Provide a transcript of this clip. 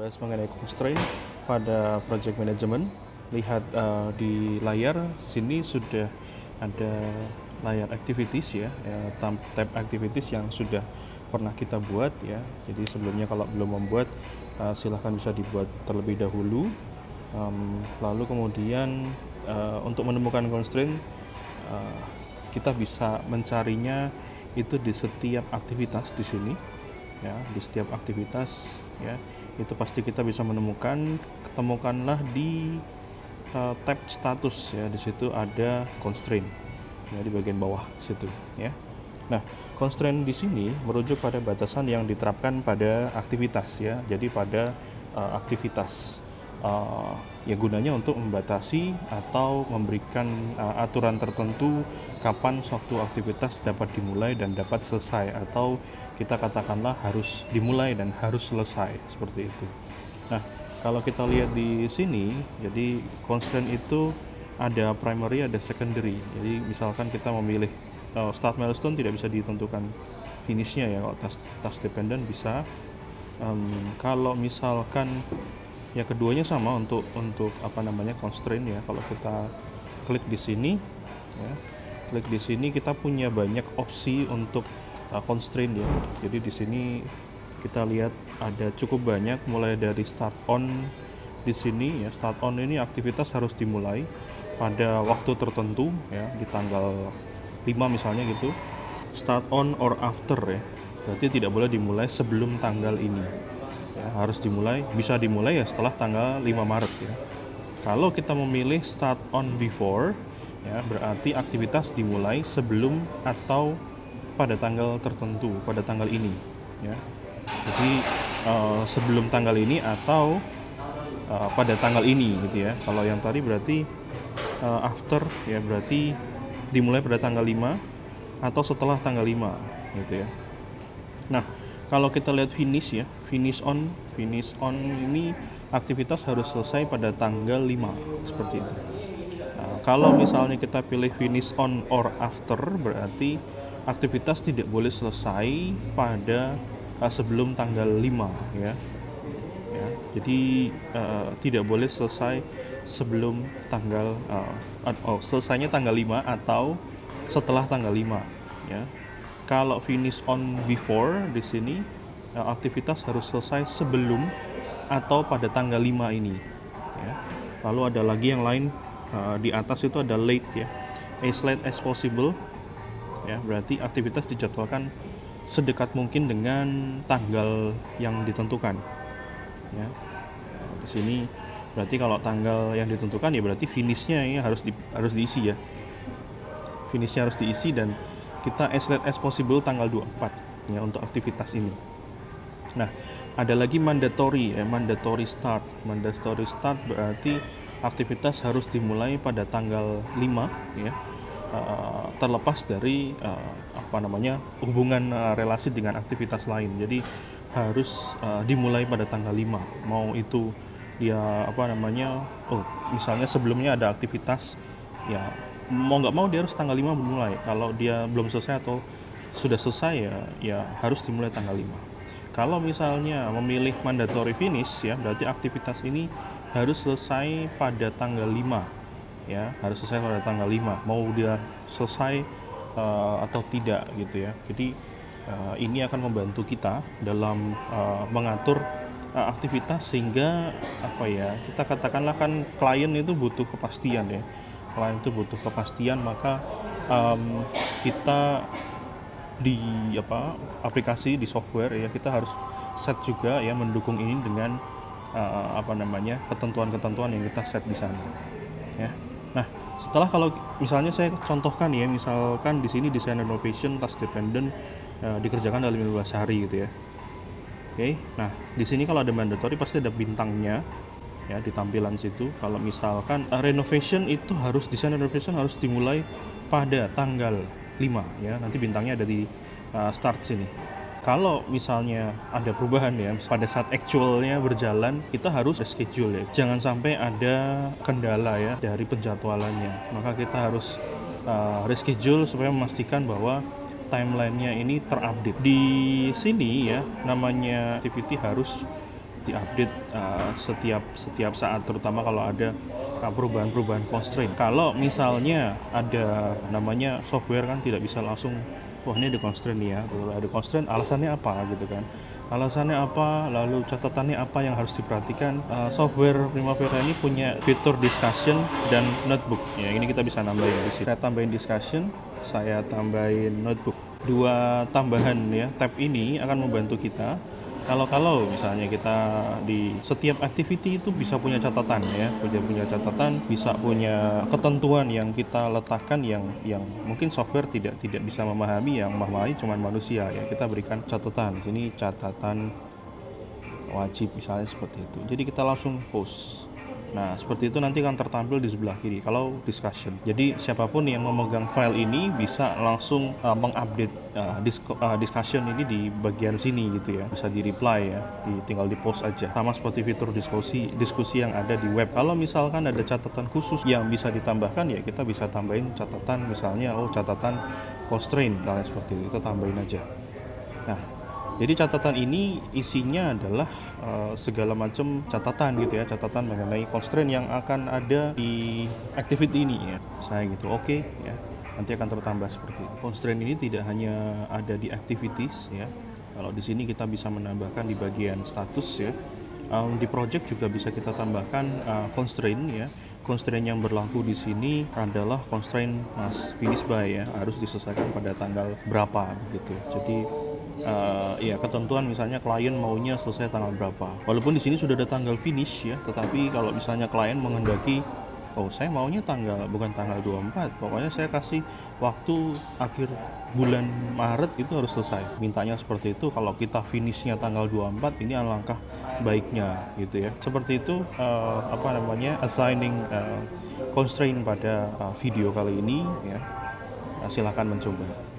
Bahas mengenai constraint pada project management. Lihat di layar sini sudah ada layar activities ya, tab activities yang sudah pernah kita buat ya. Jadi sebelumnya kalau belum membuat silahkan bisa dibuat terlebih dahulu. Lalu kemudian untuk menemukan constraint kita bisa mencarinya itu di setiap aktivitas di sini ya, di setiap aktivitas ya, itu pasti kita bisa ketemukanlah di tab status ya, di situ ada constraint ya, di bagian bawah situ ya. Nah, constraint di sini merujuk pada batasan yang diterapkan pada aktivitas ya, jadi pada aktivitas ya gunanya untuk membatasi atau memberikan aturan tertentu kapan suatu aktivitas dapat dimulai dan dapat selesai, atau kita katakanlah harus dimulai dan harus selesai, seperti itu. Nah, kalau kita lihat di sini, jadi constraint itu ada primary, ada secondary. Jadi misalkan kita memilih start milestone tidak bisa ditentukan finishnya ya, kalau task dependent bisa. Kalau misalkan ya keduanya sama untuk constraint ya. Kalau kita klik di sini ya, klik di sini kita punya banyak opsi untuk constraint ya. Jadi di sini kita lihat ada cukup banyak, mulai dari start on. Di sini ya, start on ini aktivitas harus dimulai pada waktu tertentu ya, di tanggal 5 misalnya gitu. Start on or after ya, berarti tidak boleh dimulai sebelum tanggal ini ya, harus bisa dimulai ya setelah tanggal 5 Maret ya. Kalau kita memilih start on before ya, berarti aktivitas dimulai sebelum atau pada tanggal tertentu, pada tanggal ini ya. Jadi sebelum tanggal ini atau pada tanggal ini gitu ya. Kalau yang tadi berarti after ya, berarti dimulai pada tanggal 5 atau setelah tanggal 5 gitu ya. Nah, kalau kita lihat finish ya, finish on ini aktivitas harus selesai pada tanggal 5 seperti itu. Kalau misalnya kita pilih finish on or after, berarti aktivitas tidak boleh selesai pada sebelum tanggal 5 ya. Jadi tidak boleh selesai sebelum tanggal selesainya tanggal 5 atau setelah tanggal 5 ya. Kalau finish on before di sini aktivitas harus selesai sebelum atau pada tanggal 5 ini ya. Lalu ada lagi yang lain di atas itu ada late ya. As late as possible ya, berarti aktivitas dijadwalkan sedekat mungkin dengan tanggal yang ditentukan ya. Di sini berarti kalau tanggal yang ditentukan ya berarti finishnya ya harus diisi ya. Finishnya harus diisi dan kita as late as possible tanggal 24 ya untuk aktivitas ini. Nah, ada lagi mandatory ya, mandatory start. Mandatory start berarti aktivitas harus dimulai pada tanggal 5 ya. Terlepas dari hubungan relasi dengan aktivitas lain. Jadi harus dimulai pada tanggal 5. Mau itu dia misalnya sebelumnya ada aktivitas ya, mau nggak mau dia harus tanggal 5 dimulai. Kalau dia belum selesai atau sudah selesai ya harus dimulai tanggal 5. Kalau misalnya memilih mandatory finish ya, berarti aktivitas ini harus selesai pada tanggal 5 ya, harus selesai pada tanggal 5 mau dia selesai atau tidak gitu ya. Jadi ini akan membantu kita dalam mengatur aktivitas sehingga kita katakanlah kan klien itu butuh kepastian ya. Klien itu butuh kepastian, maka kita di aplikasi di software ya, kita harus set juga ya mendukung ini dengan ketentuan-ketentuan yang kita set di sana ya. Nah, setelah kalau misalnya saya contohkan ya, misalkan di sini design renovation task dependent dikerjakan dalam 15 hari gitu ya. Oke. Nah, di sini kalau ada mandatory pasti ada bintangnya ya di tampilan situ. Kalau misalkan design renovation harus dimulai pada tanggal 5 ya. Nanti bintangnya ada di start sini. Kalau misalnya ada perubahan ya, pada saat actualnya berjalan, kita harus reschedule ya. Jangan sampai ada kendala ya dari penjadwalannya. Maka kita harus reschedule supaya memastikan bahwa timelinenya ini terupdate. Di sini ya, namanya activity harus diupdate setiap saat, terutama kalau ada perubahan-perubahan constraint. Kalau misalnya ada namanya software kan tidak bisa langsung, wah ini ada constraint nih ya, kalau ada constraint alasannya apa gitu kan, alasannya apa, lalu catatannya apa yang harus diperhatikan. Software Primavera ini punya fitur discussion dan notebook ya, ini kita bisa nambahin di sini. Saya tambahin discussion, saya tambahin notebook. Dua tambahan ya tab ini akan membantu kita kalau misalnya kita di setiap activity itu bisa punya catatan ya, punya catatan, bisa punya ketentuan yang kita letakkan yang mungkin software tidak bisa memahami, yang memahami cuma manusia ya. Kita berikan catatan. Ini catatan wajib misalnya seperti itu. Jadi kita langsung post. Nah, seperti itu nanti akan tertampil di sebelah kiri kalau discussion. Jadi siapapun yang memegang file ini bisa langsung mengupdate discussion ini di bagian sini gitu ya. Bisa di reply ya, tinggal di post aja. Sama seperti fitur diskusi yang ada di web. Kalau misalkan ada catatan khusus yang bisa ditambahkan ya, kita bisa tambahin catatan, misalnya catatan constraint misalnya seperti itu, kita tambahin aja. Nah, jadi catatan ini isinya adalah segala macam catatan gitu ya, catatan mengenai constraint yang akan ada di activity ini ya. Saya gitu, oke ya. Nanti akan tertambah seperti itu. Constraint ini tidak hanya ada di activities ya. Kalau di sini kita bisa menambahkan di bagian status ya. Di project juga bisa kita tambahkan constraint ya. Constraint yang berlaku di sini adalah constraint finish by ya, harus diselesaikan pada tanggal berapa gitu. Jadi ya ketentuan misalnya klien maunya selesai tanggal berapa. Walaupun di sini sudah ada tanggal finish ya, tetapi kalau misalnya klien menghendaki saya maunya bukan tanggal 24, pokoknya saya kasih waktu akhir bulan Maret itu harus selesai. Mintanya seperti itu. Kalau kita finishnya tanggal 24, ini alangkah baiknya gitu ya. Seperti itu assigning constraint pada video kali ini ya. Silakan mencoba.